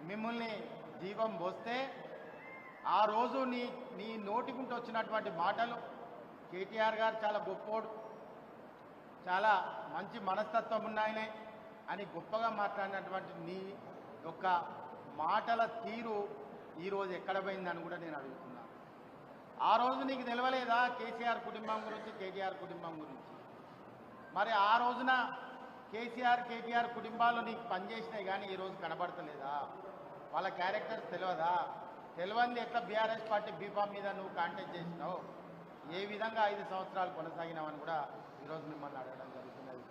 మిమ్మల్ని జీవం పోస్తే ఆ రోజు నీ నీ నోటికుంటూ వచ్చినటువంటి మాటలు కేటీఆర్ గారు చాలా గొప్పోడు, చాలా మంచి మనస్తత్వం ఉన్నాయనే అని గొప్పగా మాట్లాడినటువంటి నీ యొక్క మాటల తీరు ఈరోజు ఎక్కడ పోయిందని కూడా నేను అడుగుతున్నాను. ఆ రోజు నీకు తెలవలేదా కేసీఆర్ కుటుంబం గురించి, కేటీఆర్ కుటుంబం గురించి? మరి ఆ రోజున కేటీఆర్ కుటుంబాలు నీకు పనిచేసినాయి కానీ ఈరోజు కనబడతలేదా? వాళ్ళ క్యారెక్టర్స్ తెలియదా? తెలియంది ఎట్లా బీఆర్ఎస్ పార్టీ బీఫామ్ మీద నువ్వు కాంటాక్ట్ చేసినావు, ఏ విధంగా 5 సంవత్సరాలు కొనసాగినావని కూడా ఈరోజు మిమ్మల్ని అడగడం జరుగుతున్నది.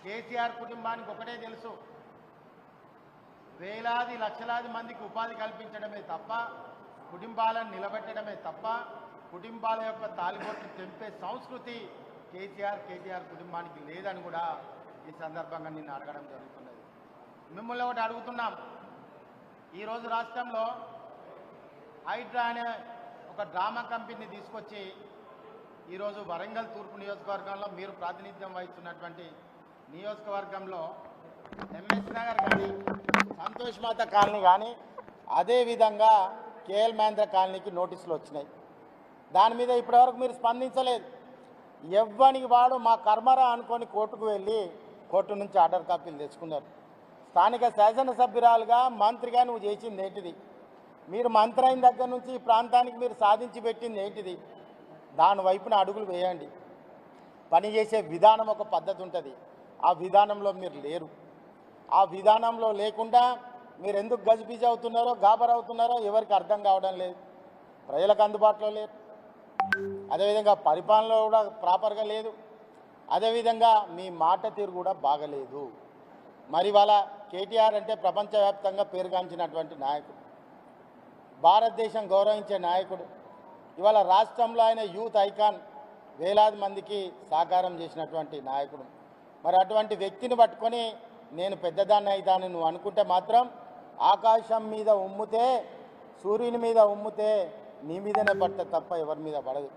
కేసీఆర్ కుటుంబానికి ఒకటే తెలుసు, వేలాది లక్షలాది మందికి ఉపాధి కల్పించడమే తప్ప, కుటుంబాలను నిలబెట్టడమే తప్ప, కుటుంబాల యొక్క తాలిబొట్లు తెంపే సంస్కృతి కేటీఆర్ కుటుంబానికి లేదని కూడా ఈ సందర్భంగా నిన్ను అడగడం జరుగుతున్నది. మిమ్మల్ని ఒకటి అడుగుతున్నాం, ఈరోజు రాష్ట్రంలో హైడ్రా అనే ఒక డ్రామా కంపెనీని తీసుకొచ్చి ఈరోజు వరంగల్ తూర్పు నియోజకవర్గంలో మీరు ప్రాతినిధ్యం వహిస్తున్నటువంటి నియోజకవర్గంలో ఎంఎస్ నగర్ కానీ, సంతోష్ మాత కాలనీ కానీ, అదేవిధంగా కేఎల్ మహేంద్ర కాలనీకి నోటీసులు వచ్చినాయి. దాని మీద ఇప్పటివరకు మీరు స్పందించలేదు. ఎవ్వనికి వాడు మా కర్మరా అనుకొని కోర్టుకు వెళ్ళి కోర్టు నుంచి ఆర్డర్ కాపీలు తెచ్చుకున్నారు. స్థానిక శాసనసభ్యురాలుగా మంత్రిగా నువ్వు చేసింది ఏంటిది? మీరు మంత్రి అయిన దగ్గర నుంచి ఈ ప్రాంతానికి మీరు సాధించి పెట్టింది ఏంటిది? దాని వైపున అడుగులు వేయండి. పనిచేసే విధానం ఒక పద్ధతి ఉంటుంది, ఆ విధానంలో మీరు లేరు. ఆ విధానంలో లేకుండా మీరు ఎందుకు గజిబిజి అవుతున్నారో, గాబరవుతున్నారో ఎవరికి అర్థం కావడం లేదు. ప్రజలకు అందుబాటులో లేరు, అదేవిధంగా పరిపాలనలో కూడా ప్రాపర్గా లేదు, అదేవిధంగా మీ మాట తీరు కూడా బాగలేదు. మరి వాళ్ళ కేటీఆర్ అంటే ప్రపంచవ్యాప్తంగా పేరుగాంచినటువంటి నాయకుడు, భారతదేశం గౌరవించే నాయకుడు. ఇవాళ రాష్ట్రంలో ఆయన యూత్ ఐకాన్, వేలాది మందికి సాకారం చేసినటువంటి నాయకుడు. మరి అటువంటి వ్యక్తిని పట్టుకొని నేను పెద్దదాన్ని అవుతానని నువ్వు అనుకుంటే మాత్రం ఆకాశం మీద ఉమ్మితే, సూర్యుని మీద ఉమ్మితే నీ మీదనే పడుతుంది తప్ప ఎవరి మీద పడదు.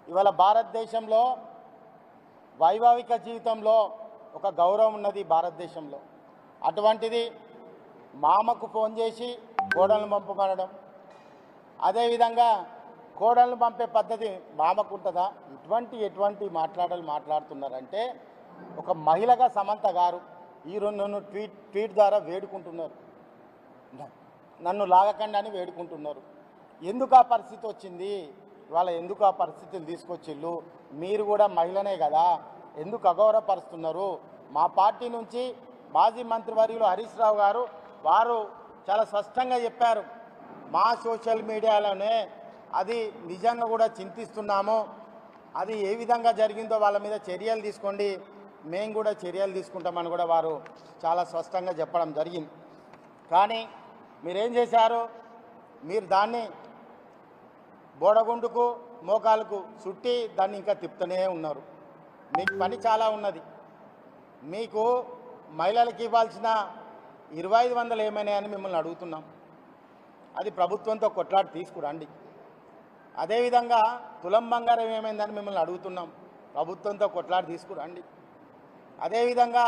ఇవాళ భారతదేశంలో వైవాహిక జీవితంలో ఒక గౌరవం ఉన్నది భారతదేశంలో. అటువంటిది మామకు ఫోన్ చేసి కోడలను పంపమనడం, అదేవిధంగా కోడలను పంపే పద్ధతి మామకు ఉంటుందా? ఎటువంటి మాట్లాటలు మాట్లాడుతున్నారంటే, ఒక మహిళగా సమంత గారు ఈరోజు నన్ను ట్వీట్ ద్వారా వేడుకుంటున్నారు, నన్ను లాగకండి అని వేడుకుంటున్నారు. ఎందుకు ఆ పరిస్థితి వచ్చింది? ఇవాళ ఎందుకు ఆ పరిస్థితులు తీసుకొచ్చిళ్ళు? మీరు కూడా మహిళనే కదా, ఎందుకు అగౌరవపరుస్తున్నారు? మా పార్టీ నుంచి మాజీ మంత్రివర్యులు హరీష్ రావు గారు వారు చాలా స్పష్టంగా చెప్పారు, మా సోషల్ మీడియాలోనే అది నిజంగా కూడా చింతిస్తున్నాము, అది ఏ విధంగా జరిగిందో వాళ్ళ మీద చర్యలు తీసుకోండి, మేము కూడా చర్యలు తీసుకుంటామని కూడా వారు చాలా స్పష్టంగా చెప్పడం జరిగింది. కానీ మీరేం చేశారు? మీరు దాన్ని బోడగుండుకు మోకాలకు చుట్టి దాన్ని ఇంకా తిప్పుతూనే ఉన్నారు. మీకు పని చాలా ఉన్నది. మీకు మహిళలకు ఇవ్వాల్సిన 2500 ఏమైనాయని మిమ్మల్ని అడుగుతున్నాం. అది ప్రభుత్వంతో కొట్లాడి తీసుకురండి. అదేవిధంగా తులం బంగారం ఏమైందని మిమ్మల్ని అడుగుతున్నాం, ప్రభుత్వంతో కొట్లాడి తీసుకురండి. అదేవిధంగా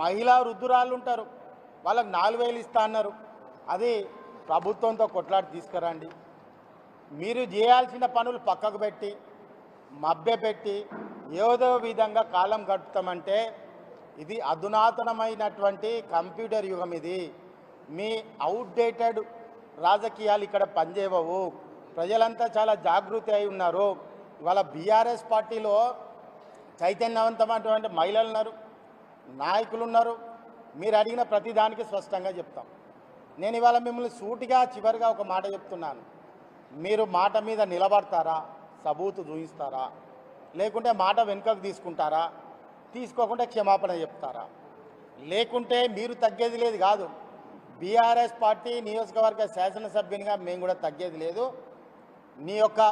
మహిళా వృద్ధురాళ్ళు ఉంటారు, వాళ్ళకి 4000 ఇస్తా అన్నారు, అది ప్రభుత్వంతో కొట్లాడి తీసుకురండి. మీరు చేయాల్సిన పనులు పక్కకు పెట్టి మభ్యపెట్టి ఏదో విధంగా కాలం గడుపుతామంటే ఇది అధునాతనమైనటువంటి కంప్యూటర్ యుగం. ఇది మీ అవుట్డేటెడ్ రాజకీయాలు ఇక్కడ పనిచేయవు. ప్రజలంతా చాలా జాగృతి అయి ఉన్నారు. ఇవాళ బీఆర్ఎస్ పార్టీలో చైతన్యవంతమైనటువంటి మహిళలు ఉన్నారు, నాయకులు ఉన్నారు. మీరు అడిగిన ప్రతి దానికి స్పష్టంగా చెప్తాం. నేను ఇవాళ మిమ్మల్ని సూటిగా చివరిగా ఒక మాట చెప్తున్నాను, మీరు మాట మీద నిలబడతారా, సబూతు చూపిస్తారా, లేకుంటే మాట వెనుకకు తీసుకుంటారా, తీసుకోకుండా క్షమాపణ చెప్తారా? లేకుంటే మీరు తగ్గేది లేదు కాదు, బీఆర్ఎస్ పార్టీ నియోజకవర్గ శాసనసభ్యునిగా మేము కూడా తగ్గేది లేదు. నీ యొక్క